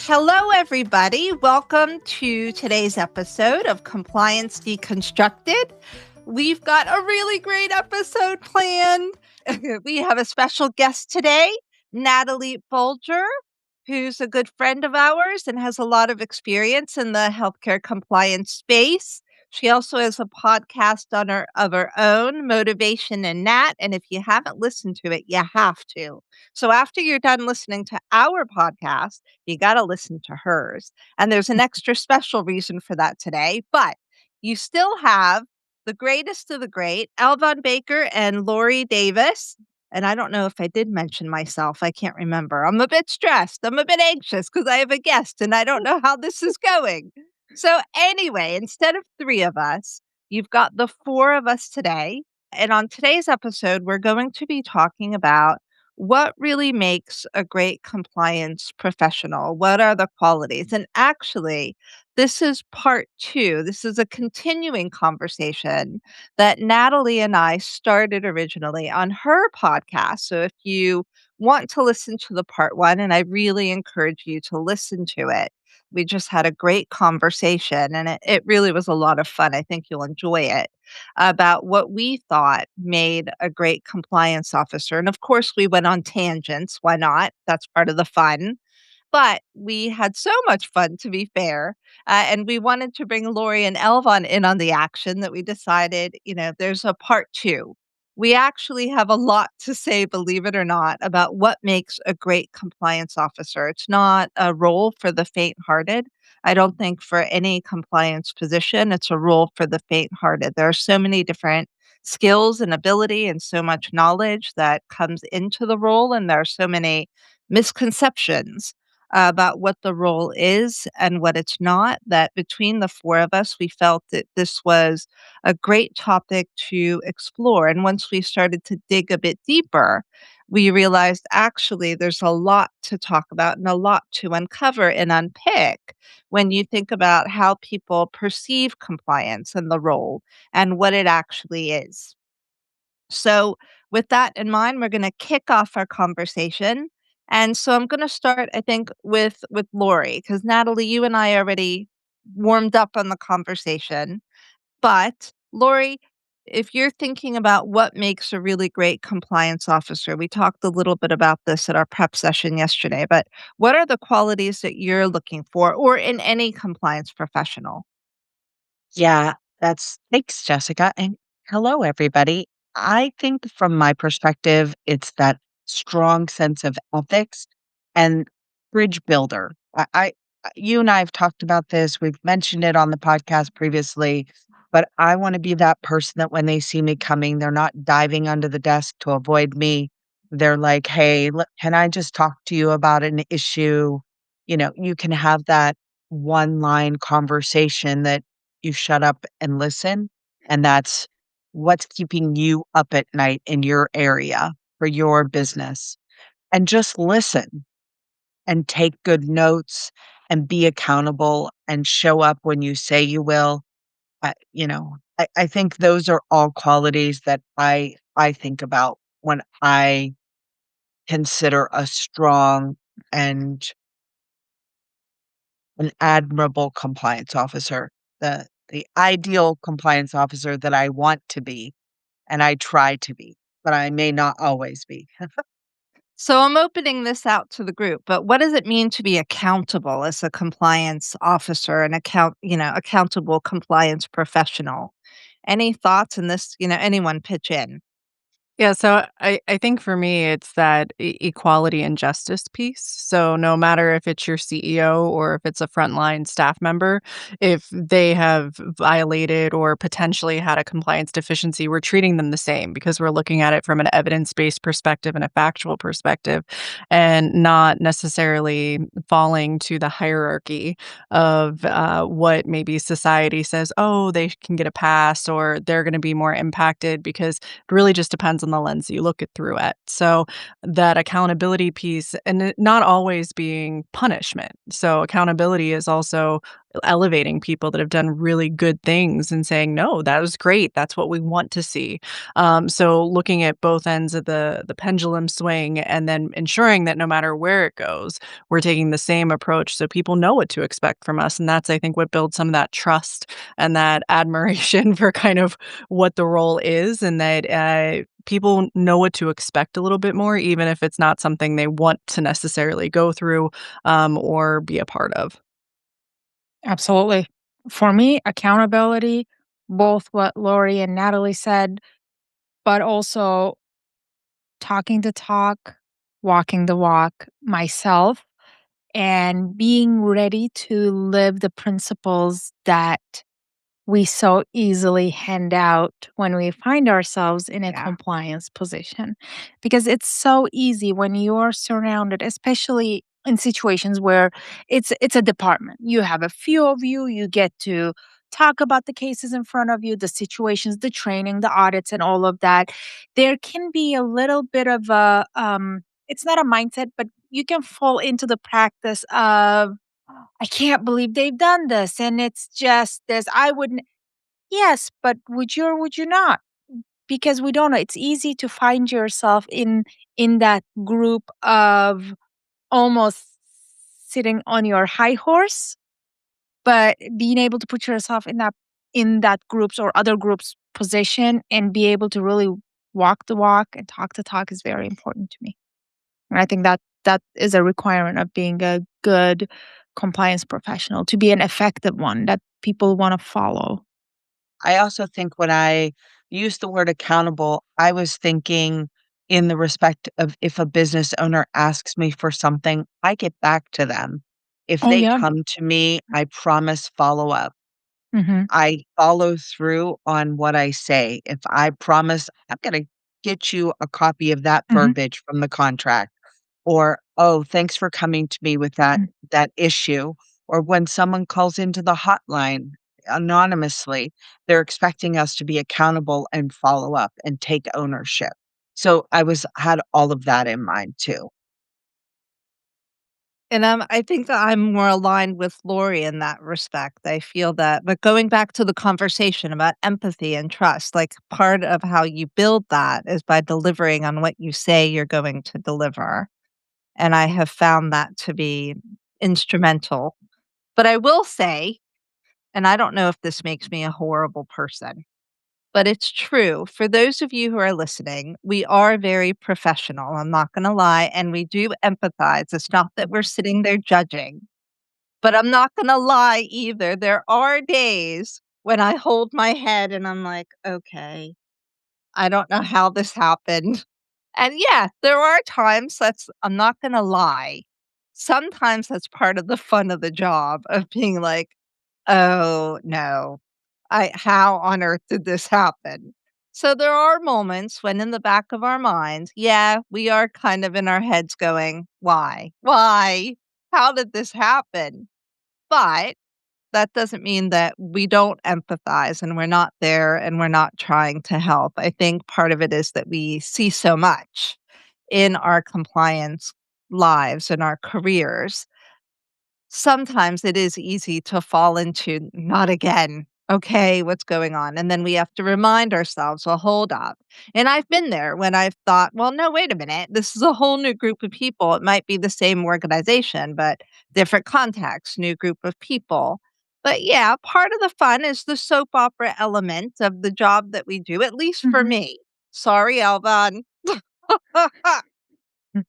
Hello, everybody. Welcome to today's episode of Compliance Deconstructed. We've got a really great episode planned. We have a special guest today, Natalie Folger, who's a good friend of ours and has a lot of experience in the healthcare compliance space. She also has a podcast of her own, Motivation and Nat. And if you haven't listened to it, you have to. So after you're done listening to our podcast, you got to listen to hers. And there's an extra special reason for that today. But you still have the greatest of the great, Elvan Baker and Lorie Davis. And I don't know if I did mention myself. I can't remember. I'm a bit stressed. I'm a bit anxious because I have a guest and I don't know how this is going. So, anyway, instead of three of us, you've got the four of us today. And on today's episode, we're going to be talking about what really makes a great compliance professional. What are the qualities? And actually, this is part two. This is a continuing conversation that Natalie and I started originally on her podcast. So if you want to listen to the part one, and I really encourage you to listen to it, we just had a great conversation and it really was a lot of fun. I think you'll enjoy it about what we thought made a great compliance officer. And of course, we went on tangents. Why not? That's part of the fun. But we had so much fun, to be fair, and we wanted to bring Lorie and Elvan in on the action that we decided, there's a part two. We actually have a lot to say, believe it or not, about what makes a great compliance officer. It's not a role for the faint-hearted. I don't think for any compliance position, it's a role for the faint-hearted. There are so many different skills and ability and so much knowledge that comes into the role, and there are so many misconceptions about what the role is and what it's not, that between the four of us, we felt that this was a great topic to explore. And once we started to dig a bit deeper, we realized actually there's a lot to talk about and a lot to uncover and unpick when you think about how people perceive compliance and the role and what it actually is. So, with that in mind, we're going to kick off our conversation. And so I'm going to start, I think, with Lorie, because Natalie, you and I already warmed up on the conversation. But Lorie, if you're thinking about what makes a really great compliance officer, we talked a little bit about this at our prep session yesterday, but what are the qualities that you're looking for or in any compliance professional? Yeah, thanks, Jessica. And hello, everybody. I think from my perspective, it's that strong sense of ethics and bridge builder. You and I have talked about this. We've mentioned it on the podcast previously, but I want to be that person that when they see me coming, they're not diving under the desk to avoid me. They're like, hey, can I just talk to you about an issue? You can have that one line conversation that you shut up and listen, and that's what's keeping you up at night in your area for your business. And just listen and take good notes and be accountable and show up when you say you will. I think those are all qualities that I think about when I consider a strong and an admirable compliance officer, the ideal compliance officer that I want to be, and I try to be, but I may not always be. So I'm opening this out to the group, but what does it mean to be accountable as a compliance officer and accountable compliance professional? Any thoughts in this, anyone pitch in? Yeah, so I think for me, it's that equality and justice piece. So no matter if it's your CEO or if it's a frontline staff member, if they have violated or potentially had a compliance deficiency, we're treating them the same because we're looking at it from an evidence-based perspective and a factual perspective, and not necessarily falling to the hierarchy of what maybe society says, oh, they can get a pass or they're going to be more impacted because it really just depends on the lens you look it through at. So that accountability piece and it not always being punishment. So accountability is also elevating people that have done really good things and saying, "No, that was great. That's what we want to see." So looking at both ends of the pendulum swing and then ensuring that no matter where it goes, we're taking the same approach so people know what to expect from us. And that's, I think, what builds some of that trust and that admiration for kind of what the role is, and that people know what to expect a little bit more, even if it's not something they want to necessarily go through or be a part of. Absolutely. For me, accountability, both what Lori and Natalie said, but also talking the talk, walking the walk myself, and being ready to live the principles that we so easily hand out when we find ourselves in a Yeah. compliance position. Because it's so easy when you are surrounded, especially in situations where it's a department. You have a few of you, you get to talk about the cases in front of you, the situations, the training, the audits and all of that. There can be a little bit of a it's not a mindset, but you can fall into the practice of I can't believe they've done this and it's just this. I wouldn't. Yes, but would you or would you not? Because we don't know. It's easy to find yourself in that group of almost sitting on your high horse, but being able to put yourself in that group's or other groups position and be able to really walk the walk and talk the talk is very important to me. And I think that is a requirement of being a good compliance professional, to be an effective one that people want to follow. I also think when I use the word accountable, I was thinking in the respect of if a business owner asks me for something, I get back to them. If Oh they yeah. come to me, I promise follow up. Mhm. I follow through on what I say. If I promise I'm gonna get you a copy of that Mhm. verbiage from the contract, or, "Oh, thanks for coming to me with that Mm. issue," or when someone calls into the hotline anonymously, they're expecting us to be accountable and follow up and take ownership. So I had all of that in mind too. And I think that I'm more aligned with Lori in that respect. I feel that, but going back to the conversation about empathy and trust, like part of how you build that is by delivering on what you say you're going to deliver. And I have found that to be instrumental. But I will say, and I don't know if this makes me a horrible person, but it's true. For those of you who are listening, we are very professional. I'm not going to lie. And we do empathize. It's not that we're sitting there judging, but I'm not going to lie either. There are days when I hold my head and I'm like, okay, I don't know how this happened. And yeah, there are times I'm not going to lie. Sometimes that's part of the fun of the job of being like, oh no, how on earth did this happen? So there are moments when in the back of our minds, yeah, we are kind of in our heads going, why? Why? How did this happen? But that doesn't mean that we don't empathize and we're not there and we're not trying to help. I think part of it is that we see so much in our compliance lives and our careers. Sometimes it is easy to fall into not again. Okay, what's going on? And then we have to remind ourselves, well, hold up. And I've been there when I've thought, well, no, wait a minute. This is a whole new group of people. It might be the same organization, but different context, new group of people. But yeah, part of the fun is the soap opera element of the job that we do, at least for Mhm. me. Sorry, Elvan. Mm.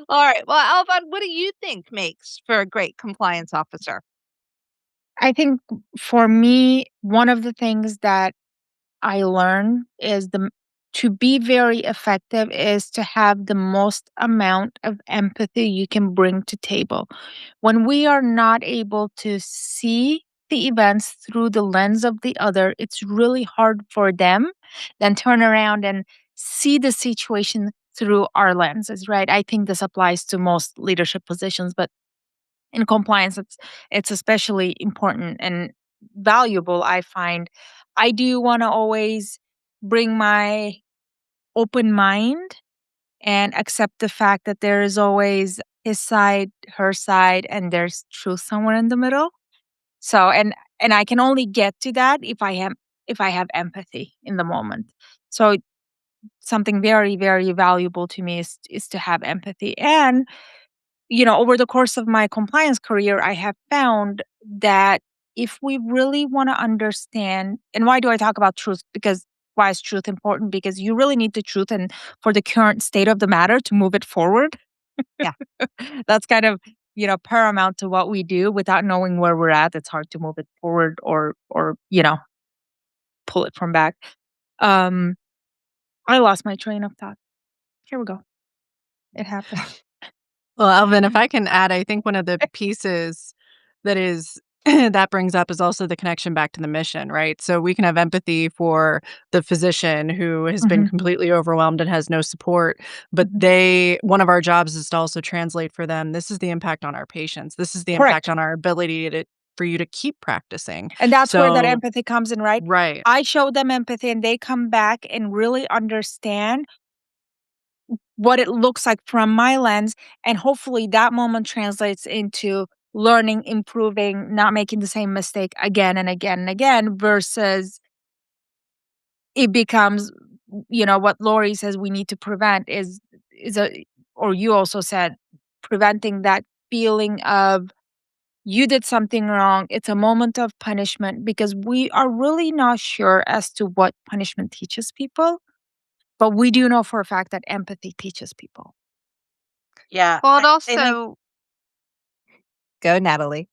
All right. Well, Elvan, what do you think makes for a great compliance officer? I think for me, one of the things that I learned is to be very effective is to have the most amount of empathy you can bring to table. When we are not able to see the events through the lens of the other, it's really hard for them then turn around and see the situation through our lenses, right? I think this applies to most leadership positions, but in compliance it's especially important and valuable. I find I do want to always bring my open mind and accept the fact that there is always his side, her side, and there's truth somewhere in the middle. So and I can only get to that if I have empathy in the moment. So something very, very valuable to me is to have empathy. And over the course of my compliance career, I have found that if we really want to understand, and why do I talk about truth? Because why is truth important? Because you really need the truth and for the current state of the matter to move it forward. Yeah. That's kind of, paramount to what we do. Without knowing where we're at, it's hard to move it forward or pull it from back. Um, I lost my train of thought. Here we go. It happened. Well, Elvin, if I can add, I think one of the pieces that is that brings up is also the connection back to the mission, right? So we can have empathy for the physician who has been Mhm. completely overwhelmed and has no support, but one of our jobs is to also translate for them, this is the impact on our patients. This is the impact Correct. on our ability for you to keep practicing. And that's where that So, empathy comes in, right? right. I show them empathy and they come back and really understand what it looks like from my lens. And hopefully that moment translates into learning, improving, not making the same mistake again and again and again versus it becomes, what Lorie says we need to prevent is or you also said, preventing that feeling of you did something wrong. It's a moment of punishment because we are really not sure as to what punishment teaches people, but we do know for a fact that empathy teaches people. Yeah, Well, it I think also go, Natalie.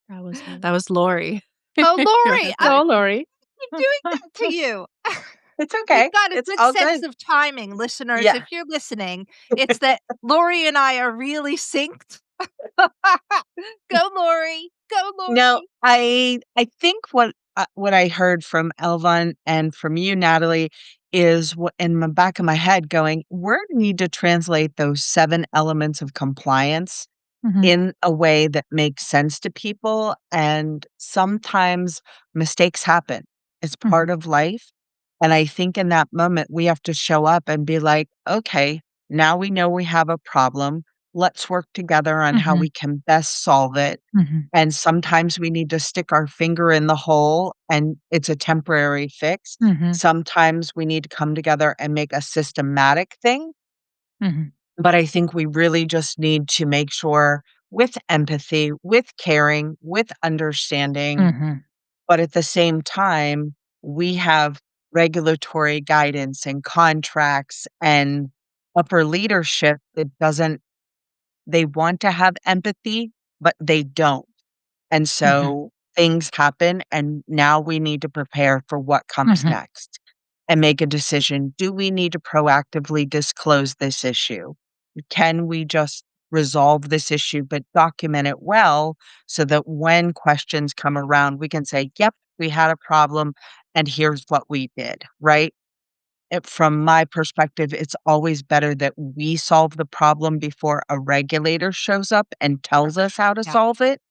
That was her. That was Lori. Oh, Go Lori, ahead, I Lori. Lorie. keep doing that to you. it's You've okay. got a It's good all sense good. of timing, listeners. Yeah. If you're listening, it's that Lori and I are really synced. Go, Lori. Go, No, Lori. I think what I heard from Elvan and from you, Natalie, is what in the back of my head going, we need to translate those 7 elements of compliance Mhm, in a way that makes sense to people. And sometimes mistakes happen. It's mhm, part of life. And I think in that moment, we have to show up and be like, okay, now we know we have a problem. Let's work together on how mhm, we can best solve it. mhm, And sometimes we need to stick our finger in the hole and it's a temporary fix. mhm, Sometimes we need to come together and make a systematic thing. mhm, But I think we really just need to make sure with empathy, with caring, with understanding, mhm, but at the same time, we have regulatory guidance and contracts and upper leadership that doesn't, they want to have empathy, but they don't. And mhm, so things happen, and now we need to prepare for what comes mhm, next and make a decision. Do we need to proactively disclose this issue? Can we just resolve this issue, but document it well so that when questions come around, we can say, yep, we had a problem, and here's what we did, right? From my perspective, it's always better that we solve the problem before a regulator shows up and tells us how to Yeah. solve it.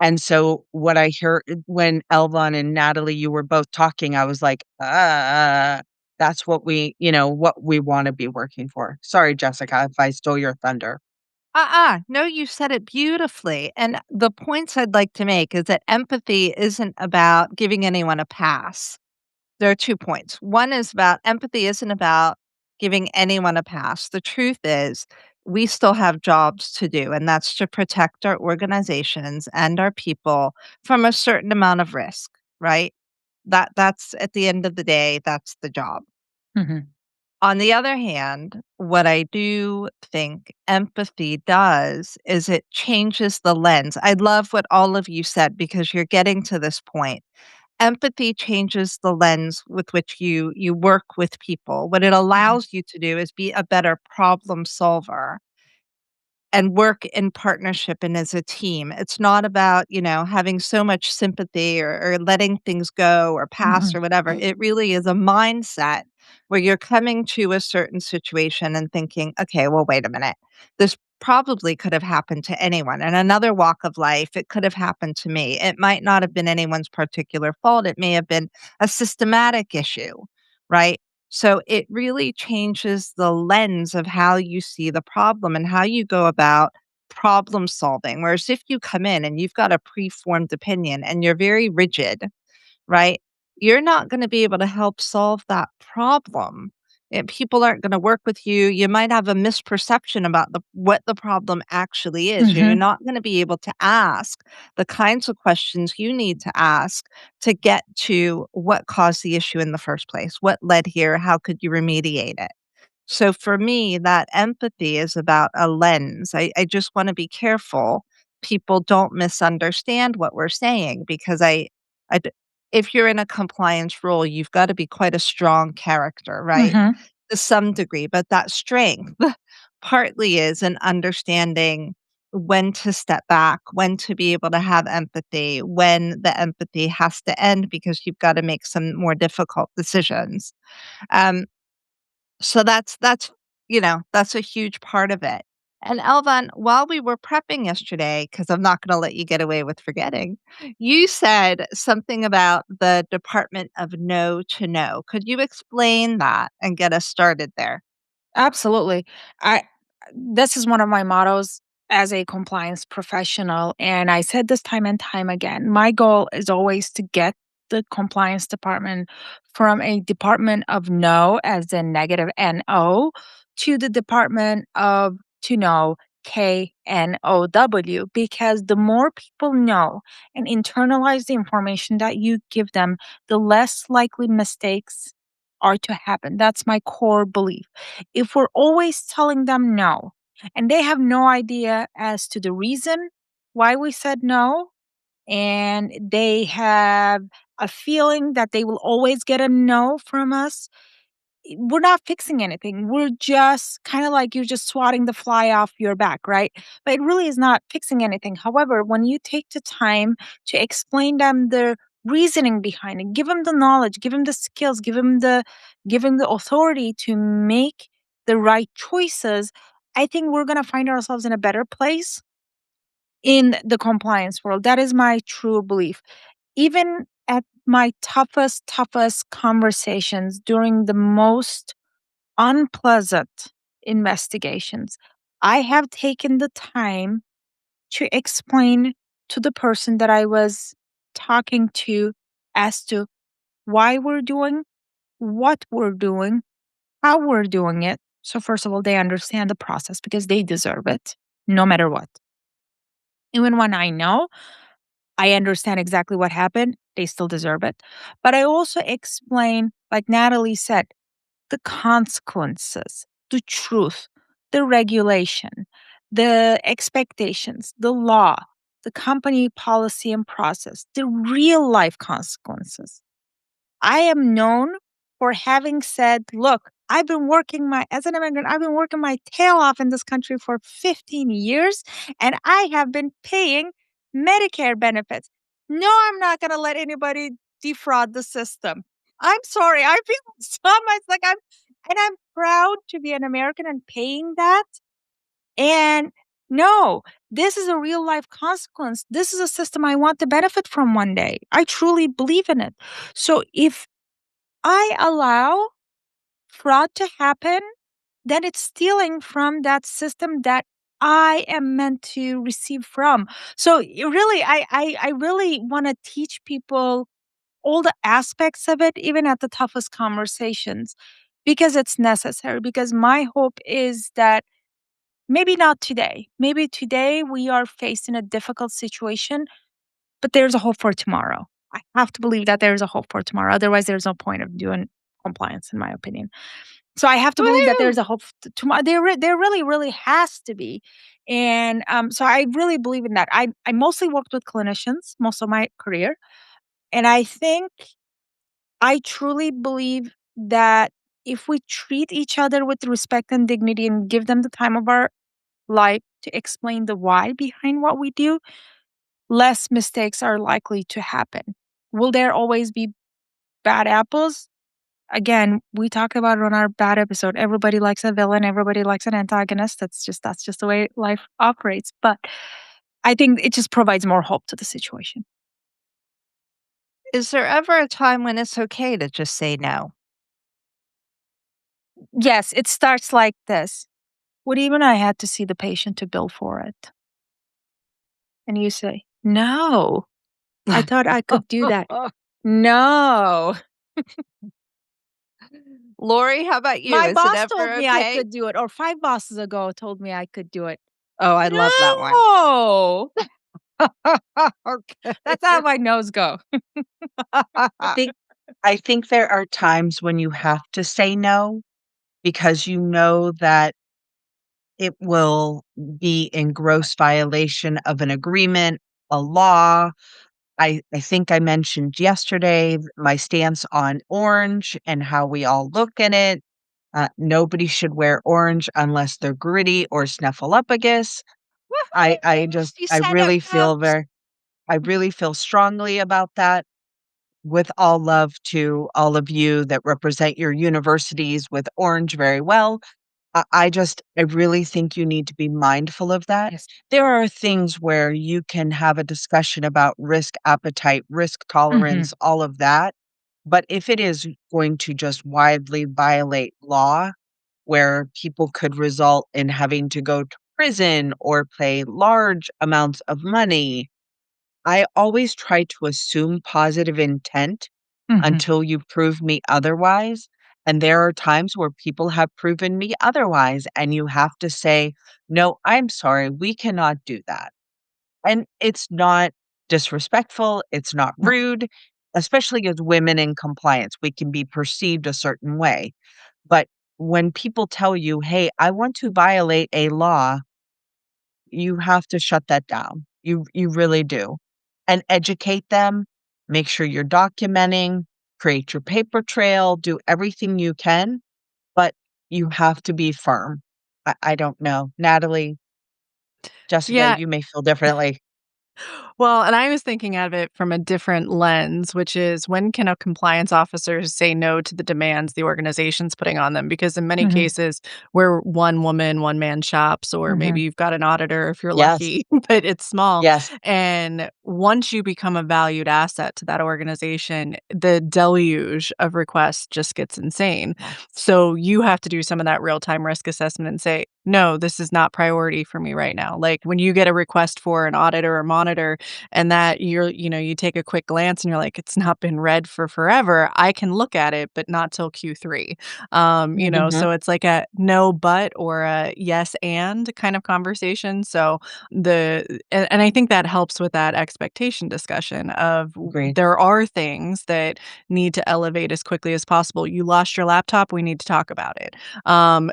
And so what I heard when Elvan and Natalie, you were both talking, I was like, that's what what we want to be working for. Sorry, Jessica, if I stole your thunder. No, you said it beautifully. And the points I'd like to make is that empathy isn't about giving anyone a pass. There are 2 points. One is about empathy isn't about giving anyone a pass. The truth is, we still have jobs to do, and that's to protect our organizations and our people from a certain amount of risk, right? That's at the end of the day, that's the job. mhm, On the other hand, what I do think empathy does is it changes the lens. I love what all of you said because you're getting to this point. Empathy changes the lens with which you work with people. What it mhm, allows you to do is be a better problem solver and work in partnership and as a team. It's not about, having so much sympathy or letting things go or pass mhm, or whatever. It really is a mindset where you're coming to a certain situation and thinking, okay, well, wait a minute. This probably could have happened to anyone. In another walk of life, it could have happened to me. It might not have been anyone's particular fault. It may have been a systematic issue, right? So it really changes the lens of how you see the problem and how you go about problem solving. Whereas if you come in and you've got a preformed opinion and you're very rigid, right? You're not going to be able to help solve that problem. And people aren't going to work with you. You might have a misperception about what the problem actually is. You're Mhm. not going to be able to ask the kinds of questions you need to ask to get to what caused the issue in the first place. What led here? How could you remediate it? So for me, that empathy is about a lens. I just want to be careful people don't misunderstand what we're saying because I d- if you're in a compliance role, you've got to be quite a strong character, right? Mhm. To some degree, but that strength partly is an understanding when to step back, when to be able to have empathy, when the empathy has to end because you've got to make some more difficult decisions. Um, so that's a huge part of it. And Elvan, while we were prepping yesterday, because I'm not going to let you get away with forgetting, you said something about the Department of No to Know. Could you explain that and get us started there? Absolutely. I This is one of my mottos as a compliance professional, and I said this time and time again. My goal is always to get the compliance department from a department of no, as in negative NO, to the department of to know, KNOW, because the more people know and internalize the information that you give them, the less likely mistakes are to happen. That's my core belief. If we're always telling them no, and they have no idea as to the reason why we said no, and they have a feeling that they will always get a no from us, we're not fixing anything. We're just kind of like you're just swatting the fly off your back, right? But it really is not fixing anything. However, when you take the time to explain them the reasoning behind it, give them the knowledge, give them the skills, give them the authority to make the right choices, I think we're going to find ourselves in a better place in the compliance world. That is my true belief. Even at my toughest conversations during the most unpleasant investigations, I have taken the time to explain to the person that I was talking to as to why we're doing what we're doing, how we're doing it. So, first of all, they understand the process because they deserve it no matter what. Even when I know I understand exactly what happened, they still deserve it. But I also explain, like Natalie said, the consequences, the truth, the regulation, the expectations, the law, the company policy and process, the real life consequences. I am known for having said, look, as an immigrant, I've been working my tail off in this country for 15 years and I have been paying Medicare benefits. No, I'm not going to let anybody defraud the system. I'm sorry. I feel so much like I'm proud to be an American and paying that. And no, this is a real life consequence. This is a system I want to benefit from one day. I truly believe in it. So if I allow fraud to happen, then it's stealing from that system that I am meant to receive from. So really, I really want to teach people all the aspects of it, even at the toughest conversations, because it's necessary. Because my hope is that maybe not today. Maybe today we are facing a difficult situation, but there's a hope for tomorrow. I have to believe that there's a hope for tomorrow. Otherwise, there's no point of doing compliance, in my opinion. So I have to believe that Woohoo! there's a hope tomorrow. There really, really has to be. And so I really believe in that. I mostly worked with clinicians most of my career. And I think I truly believe that if we treat each other with respect and dignity and give them the time of our life to explain the why behind what we do, less mistakes are likely to happen. Will there always be bad apples? Again, we talked about it on our bad episode. Everybody likes a villain, everybody likes an antagonist. That's just the way life operates. But I think it just provides more hope to the situation. Is there ever a time when it's okay to just say no? Yes, it starts like this. What even I had to see the patient to bill for it. And you say, "No, I thought I could do that." No. Lorie, how about you? My Is it boss told ever me I okay? could do it, or 5 bosses ago told me I could do it. Oh, I love that one. No. Okay. That's how my no's go. I think I think there are times when you have to say no because you know that it will be in gross violation of an agreement, a law. I think I mentioned yesterday my stance on orange and how we all look at it. Nobody should wear orange unless they're gritty or snuffleupagus. She said it, folks. I really feel strongly about that. With all love to all of you that represent your universities with orange very well. I really think you need to be mindful of that. Yes. There are things where you can have a discussion about risk appetite, risk Mhm. tolerance, all of that. But if it is going to just widely violate law, where people could result in having to go to prison or pay large amounts of money, I always try to assume positive intent Mhm. until you prove me otherwise. And there are times where people have proven me otherwise, and you have to say, no, I'm sorry, we cannot do that. And it's not disrespectful, it's not No. rude, especially as women in compliance, we can be perceived a certain way. But when people tell you, hey, I want to violate a law, you have to shut that down. You really do. And educate them, make sure you're documenting, create your paper trail, do everything you can, but you have to be firm. I don't know. Natalie, Jessica, Yeah. you may feel differently. Well, and I was thinking of it from a different lens, which is when can a compliance officer say no to the demands the organization's putting on them? Because in many Mhm. cases, we're one woman, one man shops, or maybe Mhm. you've got an auditor if you're Yes, lucky, but it's small. yes, And once you become a valued asset to that organization, the deluge of requests just gets insane. yes. So you have to do some of that real time risk assessment and say, no, this is not priority for me right now. Like when you get a request for an audit or a monitor, and that you take a quick glance and you're like, it's not been read for forever. I can look at it, but not till Q3. Mhm. So it's like a no but or a yes and kind of conversation. So and I think that helps with that expectation discussion of Agreed. there are things that need to elevate as quickly as possible. You lost your laptop, we need to talk about it. Um,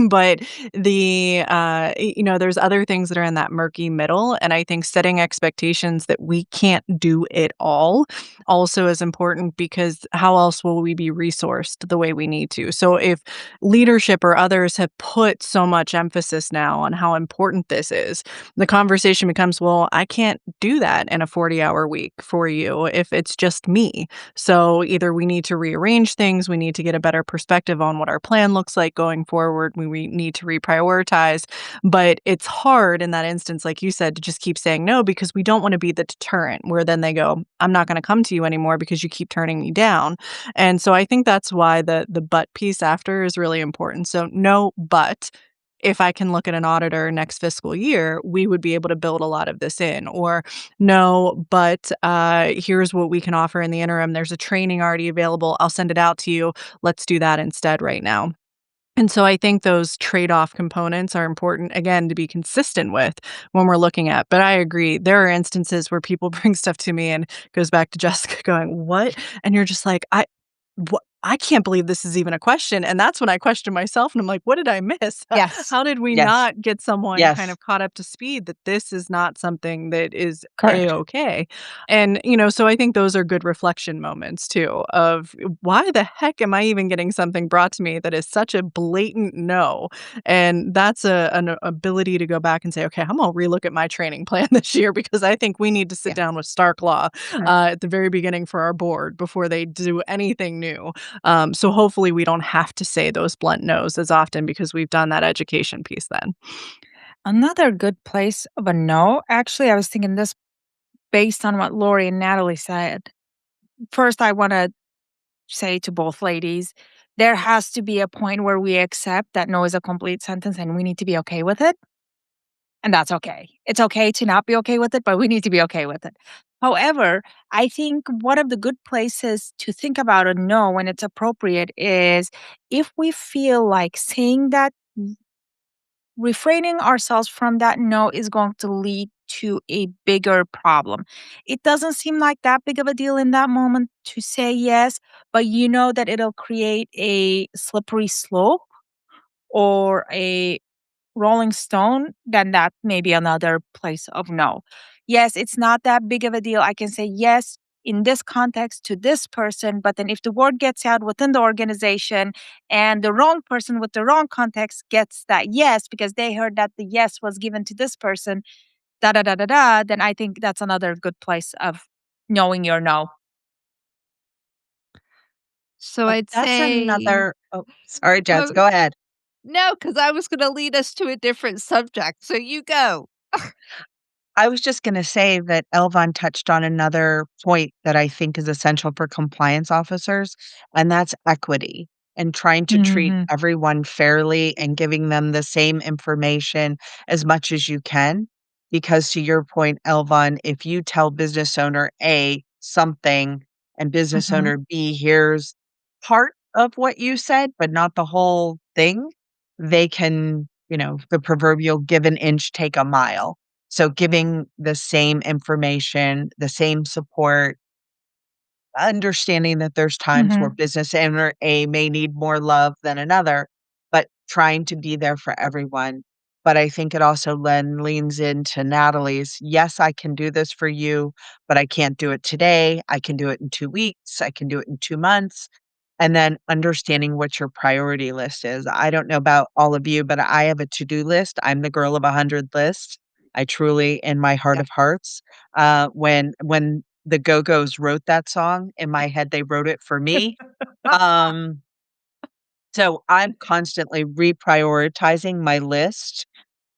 but there's other things that are in that murky middle, and I think setting expectations that we can't do it all also is important because how else will we be resourced the way we need to? So if leadership or others have put so much emphasis now on how important this is, the conversation becomes, well, I can't do that in a 40-hour week for you if it's just me. So either we need to rearrange things, we need to get a better perspective on what our plan looks like going forward, we need to reprioritize. But it's hard in that instance, like you said, to just keep saying no because we don't want to be the deterrent where then they go, I'm not going to come to you anymore because you keep turning me down. And so I think that's why the but piece after is really important. So no, but if I can look at an auditor next fiscal year, we would be able to build a lot of this in. Or no, but here's what we can offer in the interim. There's a training already available. I'll send it out to you. Let's do that instead right now. And so I think those trade-off components are important, again, to be consistent with when we're looking at. But I agree, there are instances where people bring stuff to me and it goes back to Jessica going, "What?" And you're just like, I can't believe this is even a question." And that's when I question myself and I'm like, "What did I miss? Yes. How did we Yes, not get someone kind yes, of caught up to speed that this is not something that is Correct. A-okay?" And, so I think those are good reflection moments too of why the heck am I even getting something brought to me that is such a blatant no? And that's an ability to go back and say, okay, I'm gonna relook at my training plan this year because I think we need to sit Yeah. down with Stark Law Correct. at the very beginning for our board before they do anything new. So hopefully we don't have to say those blunt no's as often because we've done that education piece then. Another good place of a no, actually, I was thinking this based on what Lori and Natalie said. First, I want to say to both ladies, there has to be a point where we accept that no is a complete sentence and we need to be okay with it. And that's okay. It's okay to not be okay with it, but we need to be okay with it. However, I think one of the good places to think about a no when it's appropriate is if we feel like saying that, refraining ourselves from that no is going to lead to a bigger problem. It doesn't seem like that big of a deal in that moment to say yes, but you know that it'll create a slippery slope or a rolling stone, then that may be another place of no. Yes, it's not that big of a deal. I can say yes in this context to this person, but then if the word gets out within the organization and the wrong person with the wrong context gets that yes because they heard that the yes was given to this person, da da da da da, then I think that's another good place of knowing your no. So Oh, I'd that's say, another sorry, Jess, oh, go ahead. no, because I was gonna lead us to a different subject, so you go. I was just gonna say that Elvan touched on another point that I think is essential for compliance officers, and that's equity and trying to treat Mhm. everyone fairly and giving them the same information as much as you can. Because to your point, Elvan, if you tell business owner A something and business Mhm. owner B hears part of what you said, but not the whole thing, they can, the proverbial give an inch, take a mile. So giving the same information, the same support, understanding that there's times where Mhm. business owner A may need more love than another, but trying to be there for everyone. But I think it also then leans into Natalie's, yes, I can do this for you, but I can't do it today. I can do it in 2 weeks. I can do it in 2 months. And then understanding what your priority list is. I don't know about all of you, but I have a to-do list. I'm the girl of 100 lists. I truly, in my heart Yeah. of hearts, when the Go-Go's wrote that song, in my head, they wrote it for me. Um, so I'm constantly reprioritizing my list,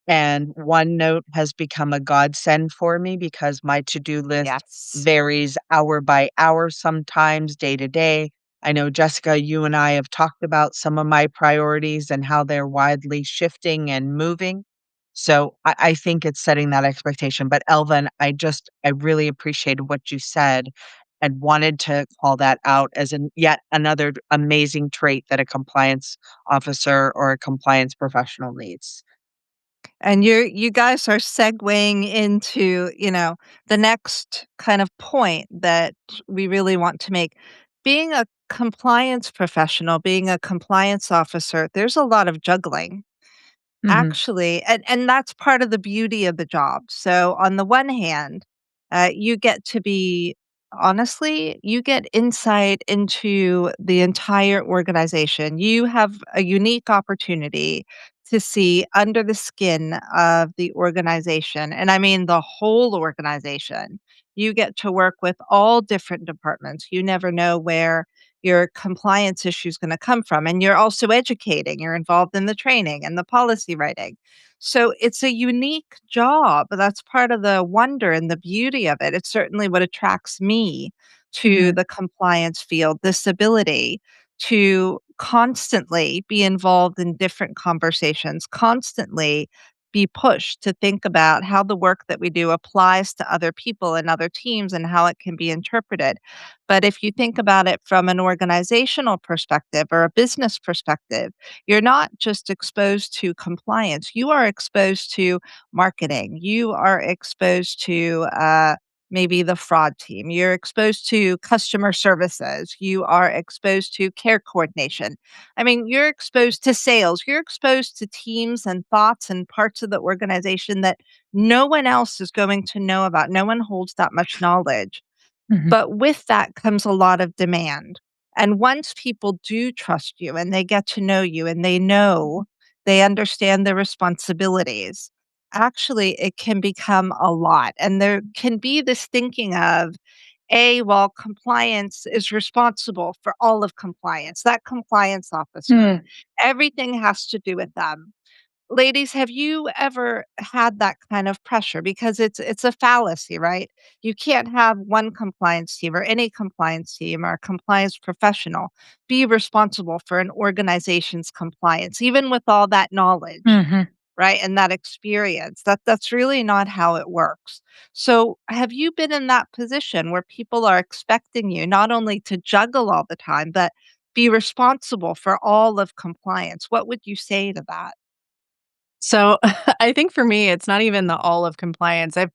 and OneNote has become a godsend for me because my to-do list Yes. varies hour by hour, sometimes day to day. I know, Jessica, you and I have talked about some of my priorities and how they're widely shifting and moving. So I think it's setting that expectation. But Elvin, I really appreciated what you said and wanted to call that out as yet another amazing trait that a compliance officer or a compliance professional needs. And you guys are segueing into, the next kind of point that we really want to make. Being a compliance professional, being a compliance officer, there's a lot of juggling. Mhm. Actually, and that's part of the beauty of the job. So on the one hand, you get to be honestly, you get insight into the entire organization. You have a unique opportunity to see under the skin of the organization, and I mean the whole organization. You get to work with all different departments. You never know where your compliance issue is going to come from. And you're also educating, you're involved in the training and the policy writing. So it's a unique job. That's part of the wonder and the beauty of it. It's certainly what attracts me to Mhm. the compliance field, this ability to constantly be involved in different conversations, constantly be pushed to think about how the work that we do applies to other people and other teams and how it can be interpreted. But if you think about it from an organizational perspective or a business perspective, you're not just exposed to compliance, you are exposed to marketing, you are exposed to maybe the fraud team, you're exposed to customer services, you are exposed to care coordination. I mean, you're exposed to sales, you're exposed to teams and thoughts and parts of the organization that no one else is going to know about. No one holds that much knowledge. Mhm. But with that comes a lot of demand. And once people do trust you and they get to know you and they know, they understand their responsibilities, actually, it can become a lot. And there can be this thinking of, well, compliance is responsible for all of compliance, that compliance officer. Mm. Everything has to do with them. Ladies, have you ever had that kind of pressure? Because it's a fallacy, right? You can't have one compliance team or any compliance team or a compliance professional be responsible for an organization's compliance, even with all that knowledge. Mhm. right? And that experience. That's really not how it works. So, have you been in that position where people are expecting you not only to juggle all the time, but be responsible for all of compliance? What would you say to that? So I think for me, it's not even the all of compliance. I've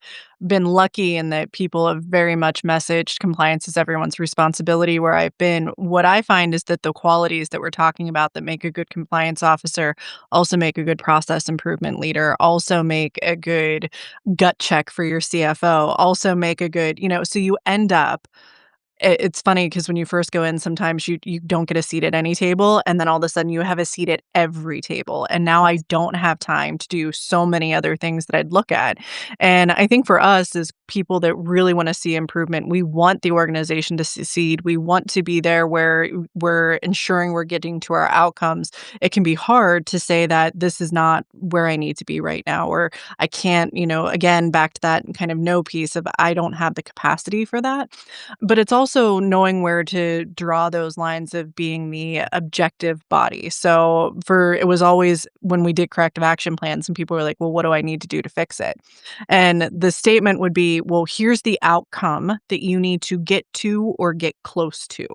been lucky in that people have very much messaged compliance is everyone's responsibility where I've been. What I find is that the qualities that we're talking about that make a good compliance officer also make a good process improvement leader, also make a good gut check for your CFO, also make a good, so you end up it's funny because when you first go in, sometimes you don't get a seat at any table, and then all of a sudden you have a seat at every table, and now I don't have time to do so many other things that I'd look at, and I think for us as people that really wanna see improvement, we want the organization to succeed, we want to be there where we're ensuring we're getting to our outcomes. It can be hard to say that this is not where I need to be right now, or I can't, again, back to that kind of no piece of I don't have the capacity for that. But it's also knowing where to draw those lines of being the objective body. So for it was always when we did corrective action plans and people were like, "Well, what do I need to do to fix it?" And the statement would be, "Well, here's the outcome that you need to get to or get close to.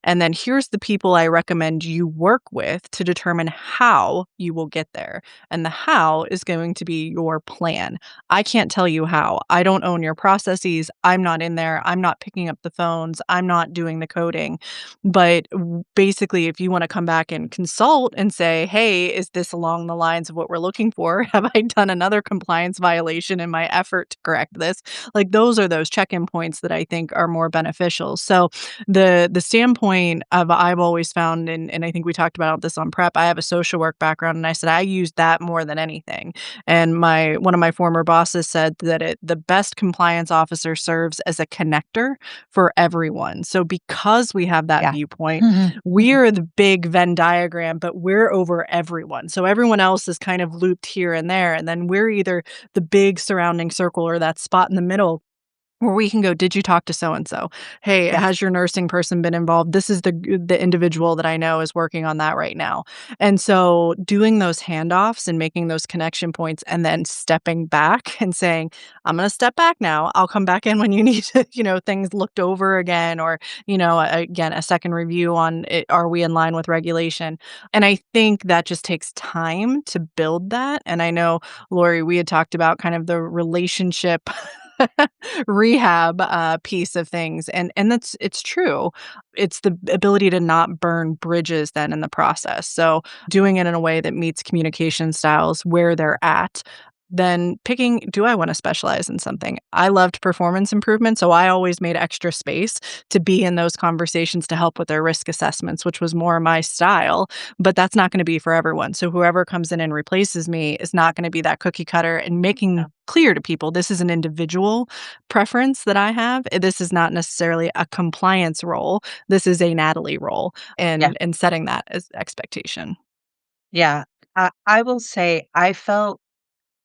And then here's the people I recommend you work with to determine how you will get there. And the how is going to be your plan. I can't tell you how. I don't own your processes. I'm not in there. I'm not picking up the phones. I'm not doing the coding. But basically, if you want to come back and consult and say, hey, is this along the lines of what we're looking for? Have I done another compliance violation in my effort to correct this? Like those are those check-in points that I think are more beneficial. So the standpoint of I've always found, and I think we talked about this on prep, I have a social work background and I said I use that more than anything. And my one of my former bosses said that the best compliance officer serves as a connector for everyone. So because we have that Yeah. viewpoint, we're the big Venn diagram, but we're over everyone. So everyone else is kind of looped here and there. And then we're either the big surrounding circle or that spot in the middle where we can go, "Did you talk to so and so? Hey, Yeah. has your nursing person been involved? This is the individual that I know is working on that right now." And so doing those handoffs and making those connection points and then stepping back and saying, "I'm gonna step back now. I'll come back in when you need to, things looked over again or, again, a second review on it, are we in line with regulation?" And I think that just takes time to build that. And I know, Lori, we had talked about kind of the relationship rehab, piece of things, and it's true. It's the ability to not burn bridges then in the process. So, doing it in a way that meets communication styles where they're at, then picking, do I wanna specialize in something? I loved performance improvement, so I always made extra space to be in those conversations to help with their risk assessments, which was more my style, but that's not gonna be for everyone. So, whoever comes in and replaces me is not gonna be that cookie cutter and making clear to people this is an individual preference that I have. This is not necessarily a compliance role. This is a Natalie role Yeah. and setting that as expectation. Yeah. I will say I felt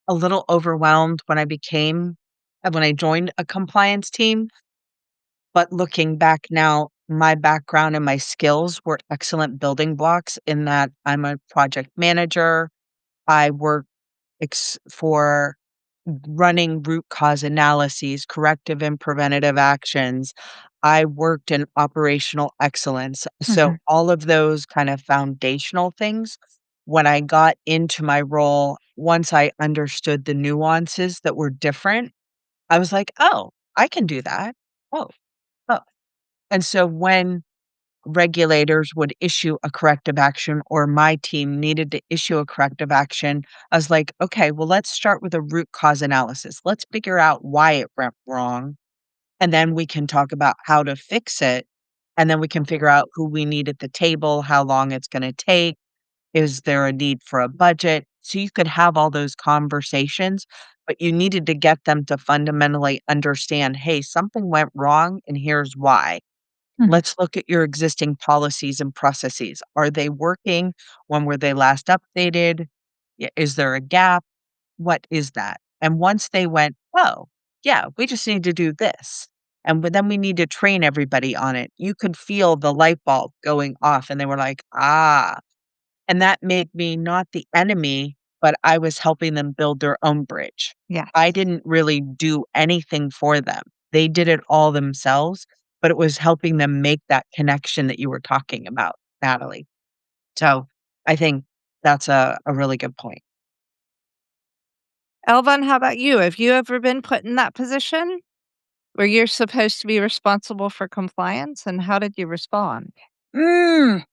a little overwhelmed when I joined a compliance team, but looking back now, my background and my skills were excellent building blocks in that I'm a project manager. I work for running root cause analyses, corrective and preventative actions. I worked in operational excellence. So Mhm. all of those kind of foundational things, when I got into my role, once I understood the nuances that were different, I was like, "Oh, I can do that. Oh, oh." And so when regulators would issue a corrective action or my team needed to issue a corrective action, I was like, "Okay, well, let's start with a root cause analysis. Let's figure out why it went wrong, and then we can talk about how to fix it, and then we can figure out who we need at the table, how long it's gonna take, is there a need for a budget?" So you could have all those conversations, but you needed to get them to fundamentally understand, "Hey, something went wrong, and here's why." Mhm. Let's look at your existing policies and processes. Are they working? When were they last updated? Is there a gap? What is that? And once they went, oh, yeah, we just need to do this. But then we need to train everybody on it. You could feel the light bulb going off, and they were like, ah. And that made me not the enemy, but I was helping them build their own bridge. Yeah. I didn't really do anything for them. They did it all themselves, but it was helping them make that connection that you were talking about, Natalie. So I think that's a really good point. Elvan, how about you? Have you ever been put in that position where you're supposed to be responsible for compliance, and how did you respond? Mm.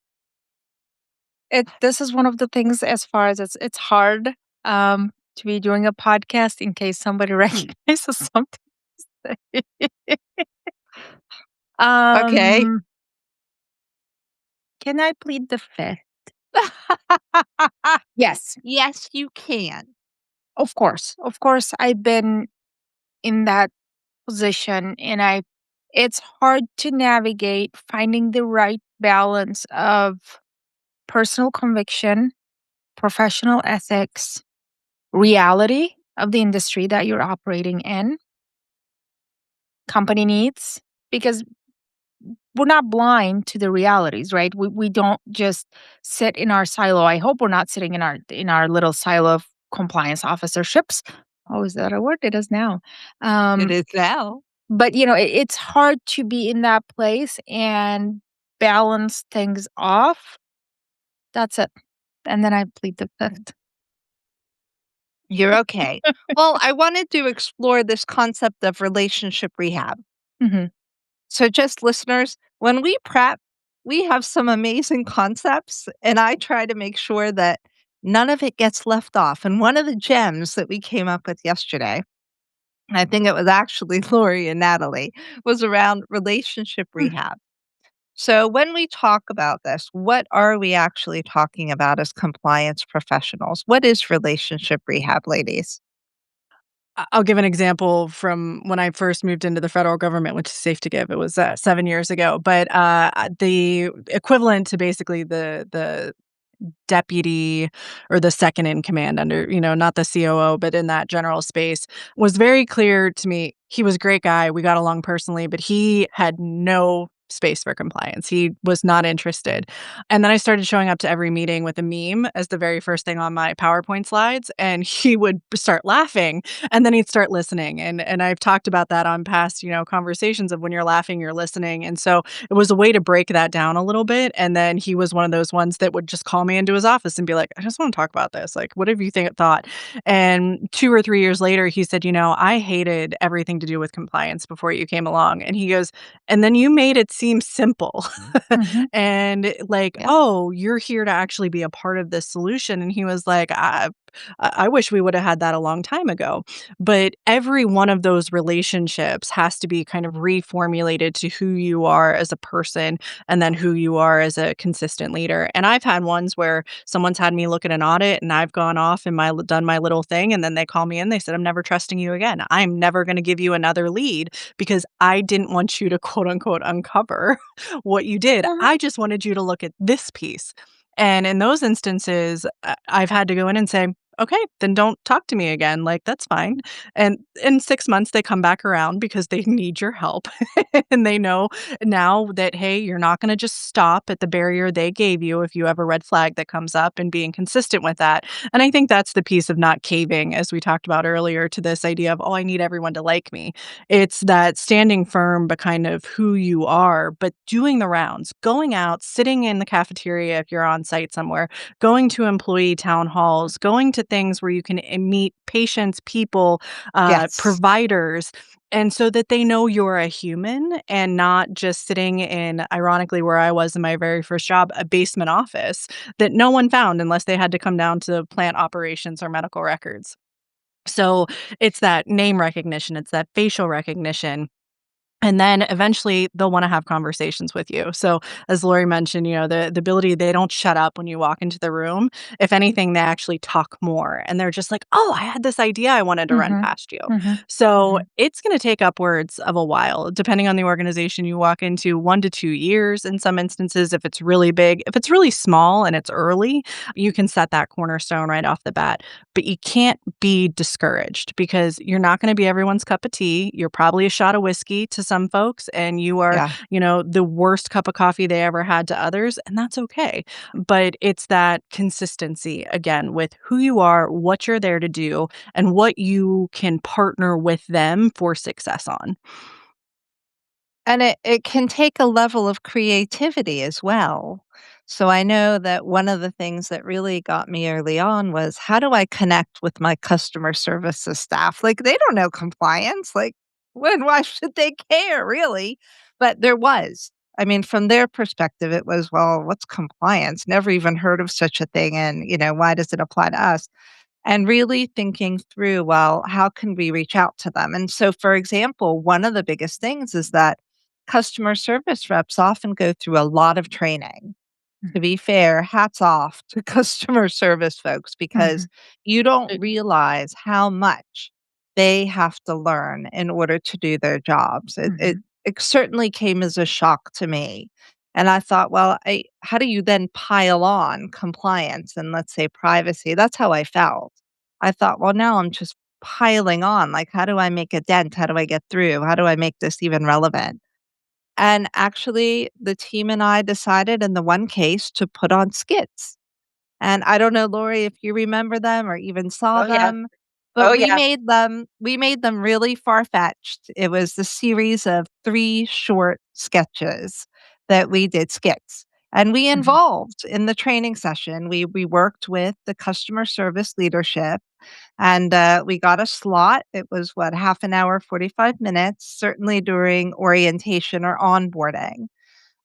This is one of the things as far as it's hard to be doing a podcast in case somebody recognizes something. to say. Okay. um, can I plead the fifth? Yes, Yes, you can. of course. Of course, I've been in that position, and it's hard to navigate finding the right balance of personal conviction, professional ethics, reality of the industry that you're operating in, company needs, because we're not blind to the realities, right? We don't just sit in our silo. I hope we're not sitting in our little silo of compliance officerships. Oh, is that a word? It is now. It Um, is now. but it's hard to be in that place and balance things off. That's it. And then I plead the fifth. You're okay. Well, I wanted to explore this concept of relationship rehab. Mhm. So, just listeners, when we prep, we have some amazing concepts, and I try to make sure that none of it gets left off. And one of the gems that we came up with yesterday, and I think it was actually Lorie and Natalie, was around relationship Mm. rehab. So, when we talk about this, what are we actually talking about as compliance professionals? What is relationship rehab, ladies? I'll give an example from when I first moved into the federal government, which is safe to give. It was 7 years ago, but the equivalent to basically the deputy or the second in command under, not the COO, but in that general space was very clear to me. He was a great guy. We got along personally, but he had no space for compliance. He was not interested. And then I started showing up to every meeting with a meme as the very first thing on my PowerPoint slides, and he would start laughing, and then he'd start listening. And I've talked about that on past, conversations of when you're laughing, you're listening. And so it was a way to break that down a little bit. And then he was one of those ones that would just call me into his office and be like, I just want to talk about this. Like, what have you thought? And 2 or 3 years later, he said, I hated everything to do with compliance before you came along. And he goes, and then you made it seem simple. Mhm. And like, Yeah. oh, you're here to actually be a part of this solution. And he was like, I wish we would have had that a long time ago. But every one of those relationships has to be kind of reformulated to who you are as a person and then who you are as a consistent leader. And I've had ones where someone's had me look at an audit and I've gone off and done my little thing. And then they call me in. They said, I'm never trusting you again. I'm never going to give you another lead because I didn't want you to quote unquote uncover what you did. Mhm. I just wanted you to look at this piece. And in those instances, I've had to go in and say, okay, then don't talk to me again. Like, that's fine. And in 6 months, they come back around because they need your help. And they know now that, hey, you're not going to just stop at the barrier they gave you if you have a red flag that comes up and being consistent with that. And I think that's the piece of not caving, as we talked about earlier, to this idea of, oh, I need everyone to like me. It's that standing firm, but kind of who you are, but doing the rounds, going out, sitting in the cafeteria if you're on site somewhere, going to employee town halls, going to things where you can meet patients, people, Yes. providers, and so that they know you're a human and not just sitting in, ironically, where I was in my very first job, a basement office that no one found unless they had to come down to plant operations or medical records. So it's that name recognition, it's that facial recognition. And then eventually they'll wanna have conversations with you. So as Lorie mentioned, the ability they don't shut up when you walk into the room. If anything, they actually talk more and they're just like, "Oh, I had this idea I wanted to run Mhm. past you." Mhm. So Mhm. it's gonna take upwards of a while, depending on the organization you walk into, 1 to 2 years in some instances if it's really big. If it's really small and it's early, you can set that cornerstone right off the bat. But you can't be discouraged because you're not gonna be everyone's cup of tea. You're probably a shot of whiskey to some folks and you are, Yeah. the worst cup of coffee they ever had to others, and that's okay. But it's that consistency again with who you are, what you're there to do, and what you can partner with them for success on. And it can take a level of creativity as well. So I know that one of the things that really got me early on was how do I connect with my customer services staff? Like they don't know compliance. Like why should they care really? But there was. I mean, from their perspective, it was, well, what's compliance? Never even heard of such a thing. And, why does it apply to us? And really thinking through, well, how can we reach out to them? And so, for example, one of the biggest things is that customer service reps often go through a lot of training. To be fair, hats off to customer service folks because Mhm. you don't It realize how much they have to learn in order to do their jobs. It it, Mhm. it certainly came as a shock to me. And I thought, well, how do you then pile on compliance and let's say privacy? That's how I felt. I thought, well, now I'm just piling on. Like, how do I make a dent? How do I get through? How do I make this even relevant? And actually, the team and I decided in the one case to put on skits. And I don't know, Lori, if you remember them or even saw Oh, yeah. them, Oh, but we yeah. made them we made them really far-fetched. It was the series of 3 short sketches that we did skits. And we Mhm. involved in the training session. We worked with the customer service leadership and, we got a slot. It was what, half an hour, 45 minutes, certainly during orientation or onboarding.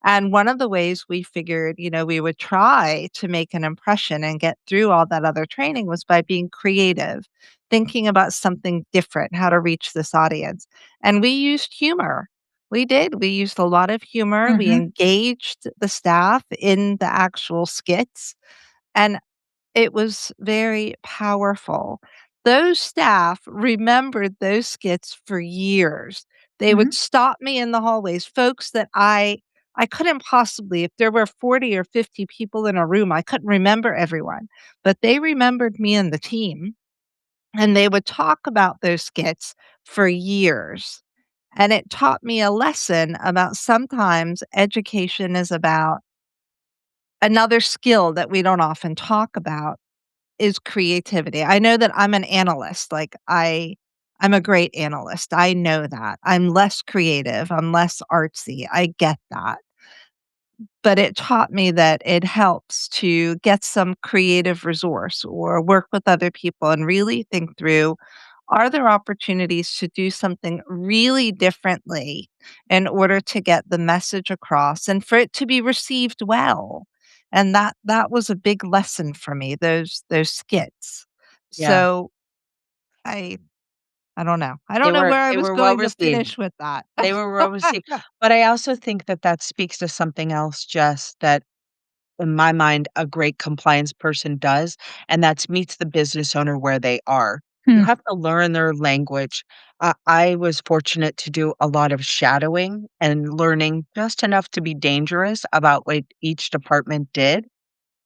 And one of the ways we figured, we would try to make an impression and get through all that other training was by being creative, thinking about something different, how to reach this audience. And we used humor. We did. We used a lot of humor. We Mhm. engaged the staff in the actual skits. And it was very powerful. Those staff remembered those skits for years. They Mhm. would stop me in the hallways, folks that I couldn't possibly if there were 40 or 50 people in a room, I couldn't remember everyone, but they remembered me and the team, and they would talk about those skits for years. And it taught me a lesson about sometimes education is about another skill that we don't often talk about is creativity. I know that I'm an analyst, like, I'm a great analyst, I know that. I'm less creative, I'm less artsy, I get that. But it taught me that it helps to get some creative resource or work with other people and really think through, are there opportunities to do something really differently in order to get the message across and for it to be received well? And that was a big lesson for me, those skits. Yeah. So I I don't know. I They don't know were where I they was were well going to received. finish with that. They were well received. But I also think that that speaks to something else, Jess, that in my mind, a great compliance person does, and that's meets the business owner where they are. You Hmm. have to learn their language. I was fortunate to do a lot of shadowing and learning just enough to be dangerous about what each department did.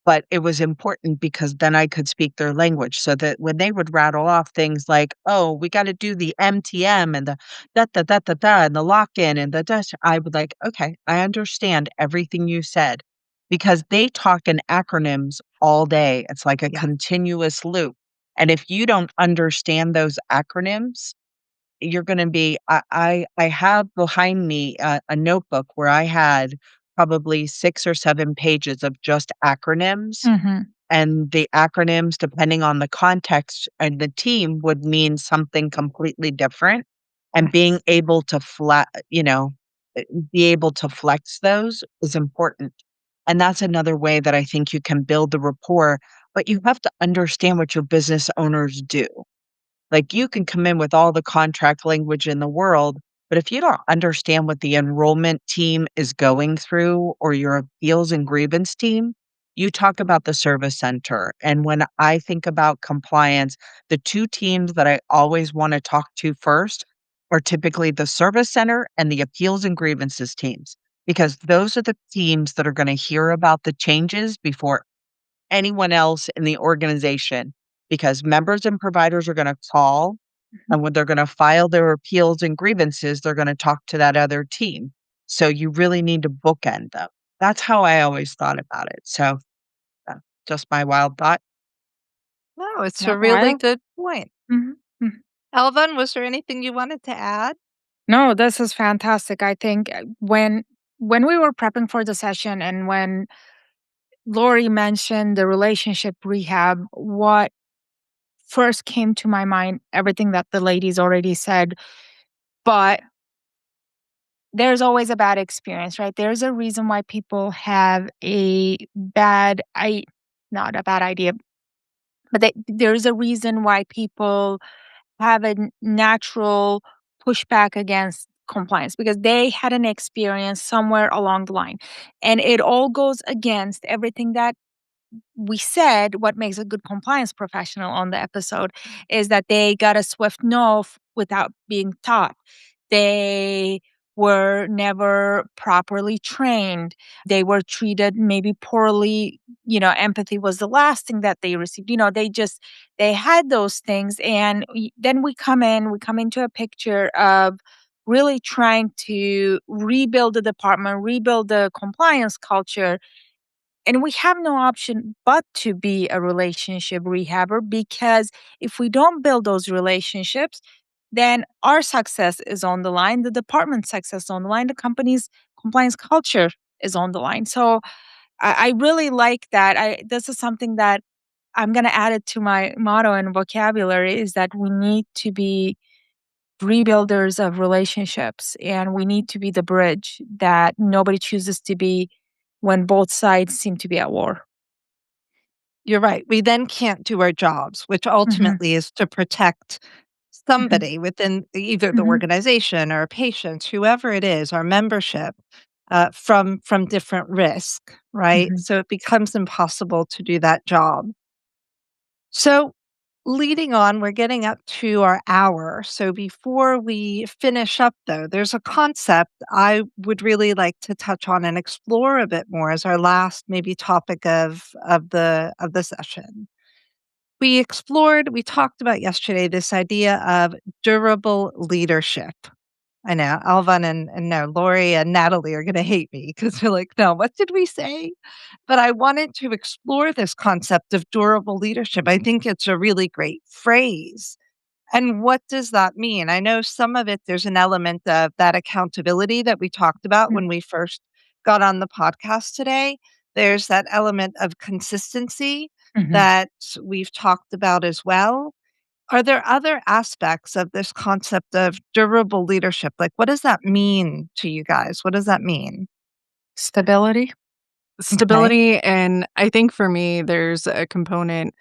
But it was important because then I could speak their language so that when they would rattle off things like, "Oh, we gotta do the MTM and the da da da da da and the lock-in and the dash," I would like, "Okay, I understand everything you said." Because they talk in acronyms all day. It's like a Yeah, continuous loop. And if you don't understand those acronyms, you're gonna be I have behind me a notebook where I had probably 6 or 7 pages of just acronyms, Mhm. and the acronyms, depending on the context and the team, would mean something completely different, and being yes. able to be able to flex those is important, and that's another way that I think you can build the rapport, but you have to understand what your business owners do. Like, you can come in with all the contract language in the world, but if you don't understand what the enrollment team is going through or your appeals and grievance team, you talk about the service center. And when I think about compliance, the 2 teams that I always wanna talk to first are typically the service center and the appeals and grievances teams, because those are the teams that are gonna hear about the changes before anyone else in the organization because members and providers are gonna call And when they're going to file their appeals and grievances, they're going to talk to that other team. So you really need to bookend them. That's how I always thought about it. So uh, just my wild thought. No, it's a Not really wild. good point. Mhm, mhm. Elvan, was there anything you wanted to add? No, this is fantastic. I think when we were prepping for the session and when Lori mentioned the relationship rehab, what first came to my mind, everything that the ladies already said, but there's always a bad experience, right? There's a reason why people have a bad I not a bad idea, but there's a reason why people have a natural pushback against compliance because they had an experience somewhere along the line. And it all goes against everything that we said. What makes a good compliance professional on the episode is that they got a swift no without being taught. They were never properly trained. They were treated maybe poorly. Empathy was the last thing that they received. They had those things. And then we come into a picture of really trying to rebuild the department, rebuild the compliance culture, and we have no option but to be a relationship rehabber because if we don't build those relationships, then our success is on the line, the department's success on the line, the company's compliance culture is on the line. So I really like that. This is something that I'm going to add it to my motto and vocabulary is that we need to be rebuilders of relationships and we need to be the bridge that nobody chooses to be when both sides seem to be at war. You're right. We then can't do our jobs, which Mhm, ultimately is to protect mhm, somebody within either the mhm, organization or patients, whoever it is, our membership, from different risk, right? mhm. So it becomes impossible to do that job. So leading on, we're getting up to our hour. So before we finish up, though, there's a concept I would really like to touch on and explore a bit more as our last maybe topic of the session. We talked about yesterday this idea of durable leadership. I know Alvan and no, Lori and Natalie are gonna hate me because 'cause they're like, "No, what did we say?" But I wanted to explore this concept of durable leadership. I think it's a really great phrase. And what does that mean? I know some of it, there's an element of that accountability that we talked about Mm, when we first got on the podcast today. There's that element of consistency mhm. that we've talked about as well. Are there other aspects of this concept of durable leadership? Like, what does that mean to you guys? What does that mean? Stability. Okay. Stability, and I think for me, there's a component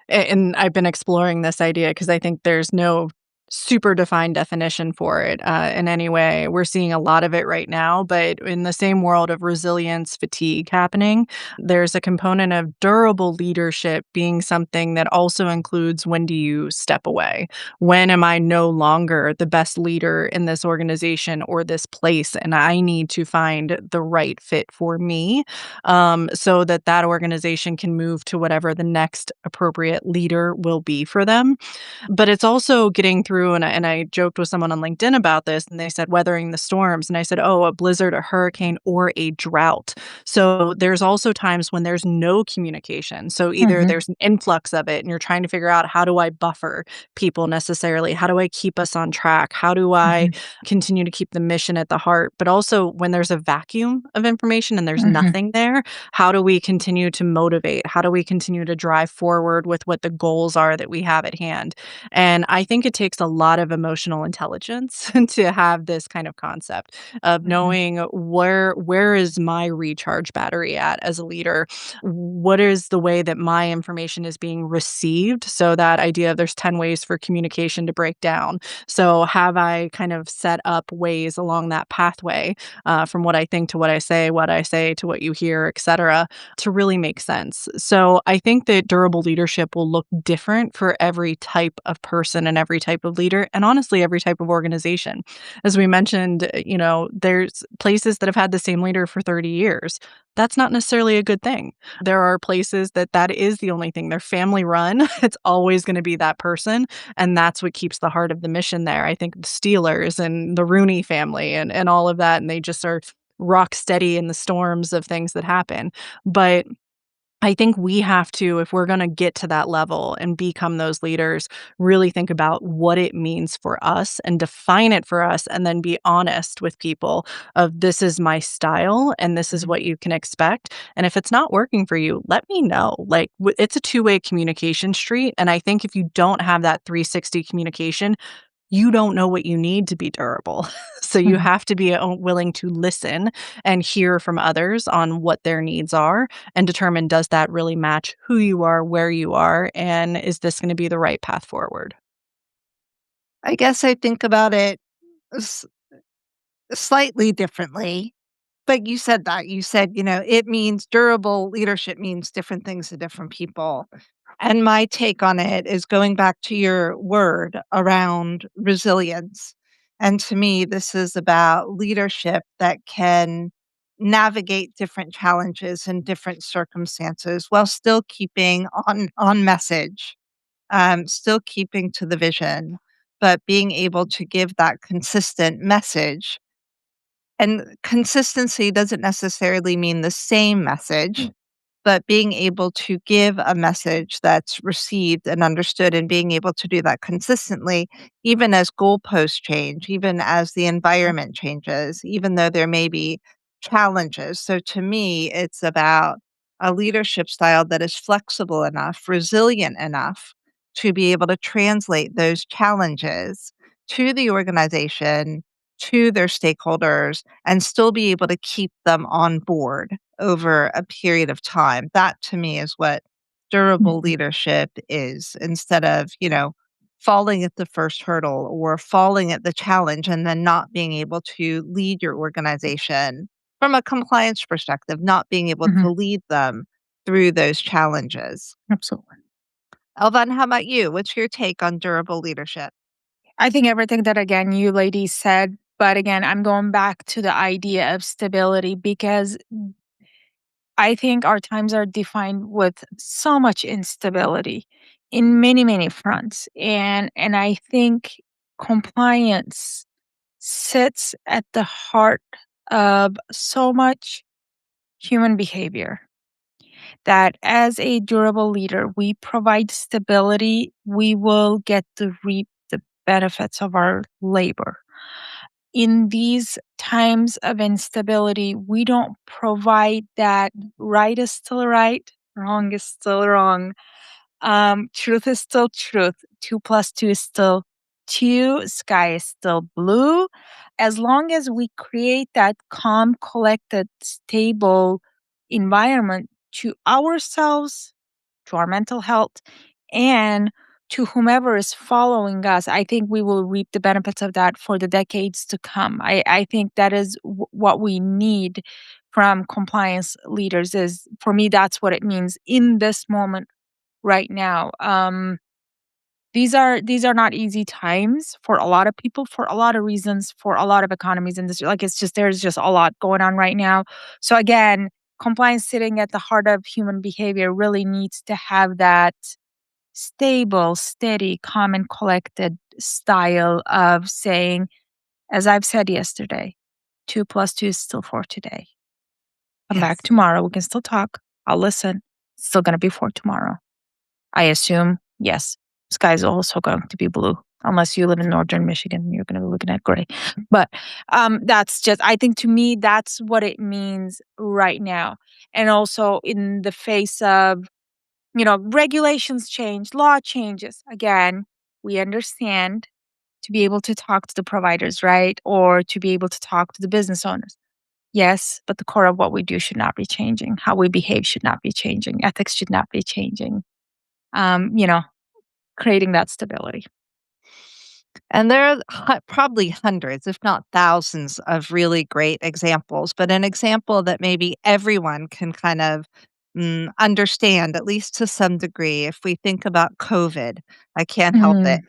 and I've been exploring this idea because I think there's no super defined definition for it in any way. We're seeing a lot of it right now, but in the same world of resilience fatigue happening, there's a component of durable leadership being something that also includes when do you step away? When am I no longer the best leader in this organization or this place? And I need to find the right fit for me so that that organization can move to whatever the next appropriate leader will be for them. But it's also getting through, and I joked with someone on LinkedIn about this, and they said weathering the storms, and I said, "Oh, a blizzard, a hurricane, or a drought." So there's also times when there's no communication. So either Mhm, there's an influx of it, and you're trying to figure out how do I buffer people necessarily? How do I keep us on track? How do I mhm, continue to keep the mission at the heart? But also when there's a vacuum of information and there's mhm, nothing there, how do we continue to motivate? How do we continue to drive forward with what the goals are that we have at hand? And I think it takes a lot of emotional intelligence to have this kind of concept of mhm, knowing where is my recharge battery at as a leader? What is the way that my information is being received? So that idea of there's 10 ways for communication to break down. So have I kind of set up ways along that pathway from what I think to what I say to what you hear, et cetera, to really make sense. So I think that durable leadership will look different for every type of person and every type of leader, and honestly, every type of organization. As we mentioned, there's places that have had the same leader for 30 years. That's not necessarily a good thing. There are places that is the only thing. They're family run. It's always going to be that person. And that's what keeps the heart of the mission there. I think the Steelers and the Rooney family and all of that. And they just are rock steady in the storms of things that happen. But I think we have to, if we're going to get to that level and become those leaders, really think about what it means for us and define it for us, and then be honest with people of this is my style and this is what you can expect. And if it's not working for you, let me know. Like it's a two-way communication street. And I think if you don't have that 360 communication, you don't know what you need to be durable. So you Mhm. have to be willing to listen and hear from others on what their needs are and determine, does that really match who you are, where you are, and is this going to be the right path forward? I guess I think about it s slightly differently, but you said that. You said, it means durable leadership means different things to different people. And my take on it is going back to your word around resilience. And to me, this is about leadership that can navigate different challenges and different circumstances while still keeping on message, still keeping to the vision, but being able to give that consistent message. And consistency doesn't necessarily mean the same message, but being able to give a message that's received and understood, and being able to do that consistently, even as goalposts change, even as the environment changes, even though there may be challenges. So to me, it's about a leadership style that is flexible enough, resilient enough to be able to translate those challenges to the organization, to their stakeholders, and still be able to keep them on board over a period of time. That to me is what durable Mhm. leadership is, instead of, falling at the first hurdle or falling at the challenge and then not being able to lead your organization from a compliance perspective, not being able to Mhm. lead them through those challenges. Absolutely. Elvan, how about you? What's your take on durable leadership? I think everything that, again, you ladies said, but again, I'm going back to the idea of stability because I think our times are defined with so much instability in many, many fronts. And I think compliance sits at the heart of so much human behavior that as a durable leader, we provide stability, we will get to reap the benefits of our labor. In these times of instability, we don't provide that right is still right, wrong is still wrong. Truth is still truth. 2 plus 2 is still 2. Sky is still blue. As long as we create that calm, collected, stable environment to ourselves, to our mental health, and to whomever is following us, I think we will reap the benefits of that for the decades to come. I think that is what we need from compliance leaders. Is for me, that's what it means in this moment right now. These are not easy times for a lot of people, for a lot of reasons, for a lot of economies in this. Like, it's just, there's just a lot going on right now. So again, compliance sitting at the heart of human behavior really needs to have that stable, steady, calm, and collected style of saying, as I've said yesterday, 2 plus 2 is still 4 today. Come back Yes. tomorrow. We can still talk. I'll listen. It's still going to be 4 tomorrow. I assume, yes, sky's also going to be blue. Unless you live in northern Michigan, you're going to be looking at gray. But that's just, I think to me, that's what it means right now. And also in the face of, regulations change, law changes. Again, we understand to be able to talk to the providers, right? Or to be able to talk to the business owners. Yes, but the core of what we do should not be changing. How we behave should not be changing. Ethics should not be changing. Um, you know, creating that stability. And there are probably hundreds, if not thousands, of really great examples, but an example that maybe everyone can kind of understand, at least to some degree. If we think about COVID, I can't help it.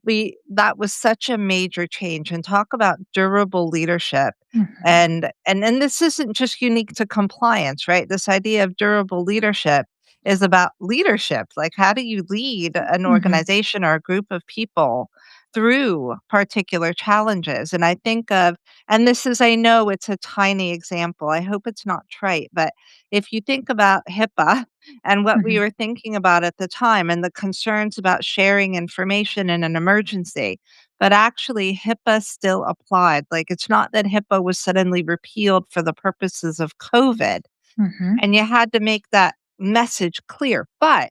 Mm, That was such a major change, and talk about durable leadership. mhm, And then this isn't just unique to compliance, right? This idea of durable leadership is about leadership. Like, how do you lead an mhm, organization or a group of people through particular challenges? And I think of, and this is, I know it's a tiny example. I hope it's not trite, but if you think about HIPAA and what we mhm, were thinking about at the time and the concerns about sharing information in an emergency, but actually HIPAA still applied. Like, it's not that HIPAA was suddenly repealed for the purposes of COVID, mhm, and you had to make that message clear. But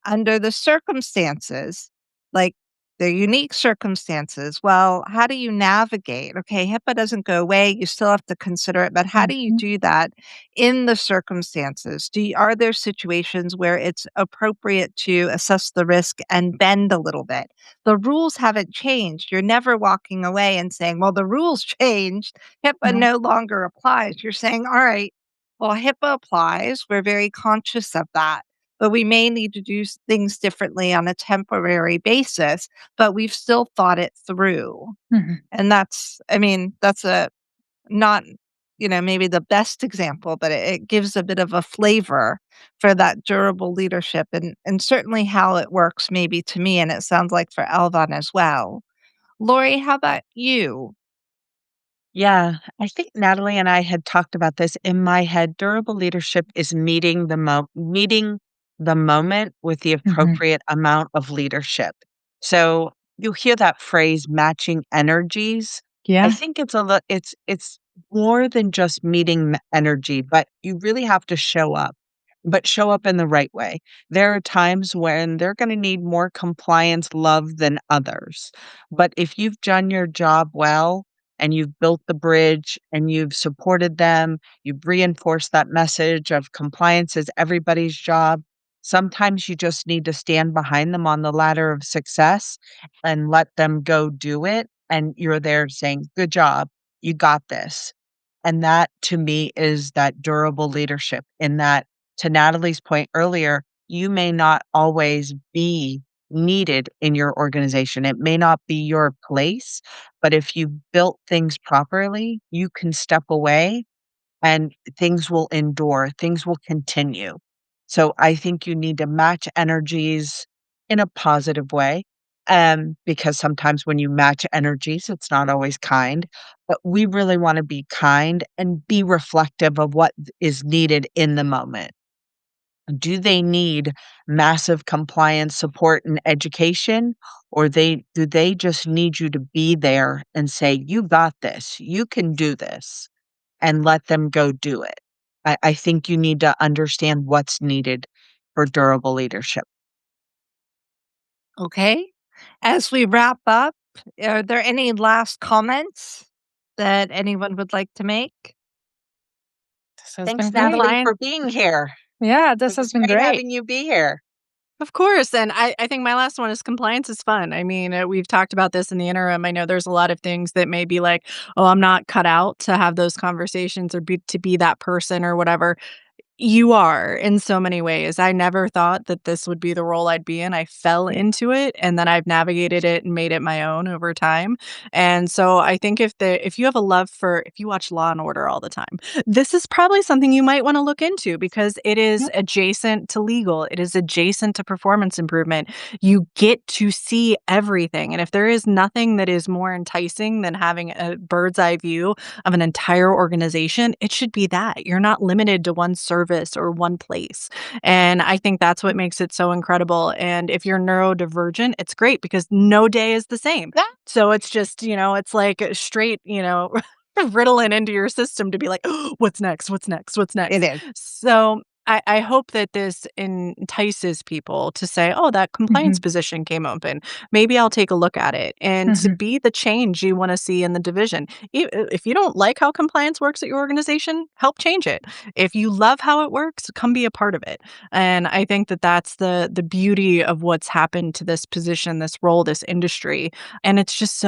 under the circumstances, like the unique circumstances, well, how do you navigate? Okay, HIPAA doesn't go away. You still have to consider it, but how do you mhm, do that in the circumstances? Are there situations where it's appropriate to assess the risk and bend a little bit? The rules haven't changed. You're never walking away and saying, well, the rules changed. HIPAA mhm, no longer applies. You're saying, all right, well, HIPAA applies. We're very conscious of that, but we may need to do things differently on a temporary basis, but we've still thought it through. mhm. And that's, I mean, that's a not, maybe the best example, but it gives a bit of a flavor for that durable leadership, and certainly how it works maybe to me. And it sounds like for Elvan as well. Lori, how about you? Yeah, I think Natalie and I had talked about this. In my head, durable leadership is meeting the moment with the Mhm. appropriate amount of leadership. So you hear that phrase matching energies. I Yeah. think it's more than just meeting energy, but you really have to show up, but show up in the right way. There are times when they're going to need more compliance love than others. But if you've done your job well, and you've built the bridge and you've supported them, you've reinforced that message of compliance is everybody's job. Sometimes you just need to stand behind them on the ladder of success and let them go do it. And you're there saying, good job, you got this. And that to me is that durable leadership, in that, to Natalie's point earlier, you may not always be needed in your organization. It may not be your place, but if you built things properly, you can step away and things will endure, things will continue. So I think you need to match energies in a positive way. Because sometimes when you match energies, it's not always kind, but we really want to be kind and be reflective of what is needed in the moment. Do they need massive compliance support and education, or do they just need you to be there and say, "You got this. You can do this," and let them go do it? I think you need to understand what's needed for durable leadership. Okay. As we wrap up, are there any last comments that anyone would like to make? This has been Thanks, great. Natalie, Compliance. for being here. Yeah, It this has was been great great. having you be here. Of course, and I think my last one is compliance is fun. I mean, we've talked about this in the interim. I know there's a lot of things that may be like, "Oh, I'm not cut out to have those conversations or be that person or whatever." You are in so many ways. I never thought that this would be the role I'd be in. I fell into it, and then I've navigated it and made it my own over time. And so I think if you have a love for if you watch Law& and Order all the time, this is probably something you might wanna look into because it is Yep. adjacent to legal. It is adjacent to performance improvement. You get to see everything, and if there is nothing that is more enticing than having a bird's eye view of an entire organization, it should be that. You're not limited to one service or one place. And I think that's what makes it so incredible. And if you're neurodivergent, it's great because no day is the same. Yeah, So it's just, it's like a straight, riddling into your system to be like, "Oh, what's next? What's next? What's it next?" is. So I hope that this entices people to say, oh, that compliance Mhm, position came open. Maybe I'll take a look at it and to mhm, be the change you want to see in the division. If you don't like how compliance works at your organization, help change it. If you love how it works, come be a part of it. And I think that that's the beauty of what's happened to this position, this role, this industry. And it's just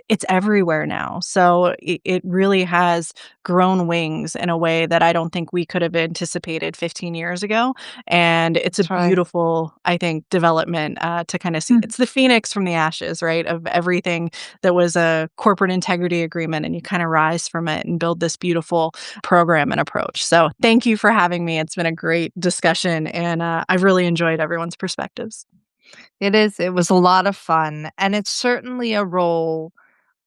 it's everywhere now. So it really has grown wings in a way that I don't think we could have anticipated 15 years ago. And it's a That's right. beautiful, I think, development to kind of see. Mhm. It's the phoenix from the ashes, right? Of everything that was a corporate integrity agreement, and you kind of rise from it and build this beautiful program and approach. So thank you for having me. It's been a great discussion, and I've really enjoyed everyone's perspectives. It is. It was a lot of fun. And it's certainly a role.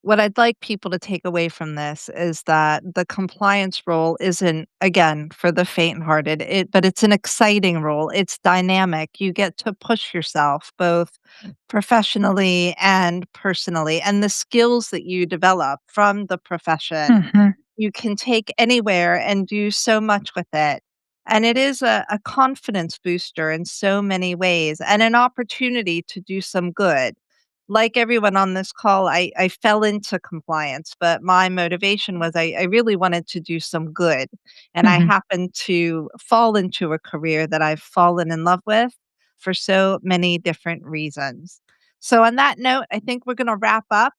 What I'd like people to take away from this is that the compliance role isn't, again, for the faint-hearted, but it's an exciting role. It's dynamic. You get to push yourself both professionally and personally, and the skills that you develop from the profession Mhm. you can take anywhere and do so much with it. And it is a confidence booster in so many ways and an opportunity to do some good. Like everyone on this call, I fell into compliance, but my motivation was I really wanted to do some good. And I Mhm. happened to fall into a career that I've fallen in love with for so many different reasons. So, on that note, I think we're going to wrap up.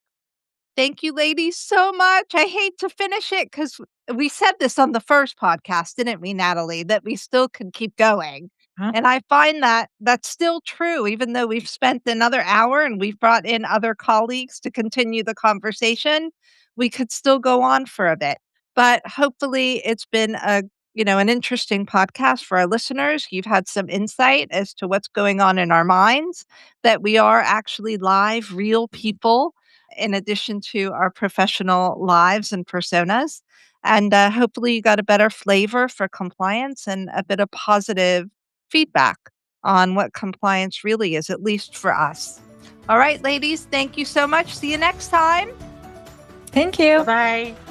Thank you, ladies, so much. I hate to finish it because we said this on the first podcast, didn't we, Natalie, that we still could keep going. Huh? And I find that that's still true, even though we've spent another hour and we've brought in other colleagues to continue the conversation, we could still go on for a bit. But hopefully it's been an interesting podcast for our listeners. You've had some insight as to what's going on in our minds, that we are actually live, real people in addition to our professional lives and personas. And hopefully, you got a better flavor for compliance and a bit of positive feedback on what compliance really is, at least for us. All right, ladies, thank you so much. See you next time. Thank you. Bye-bye.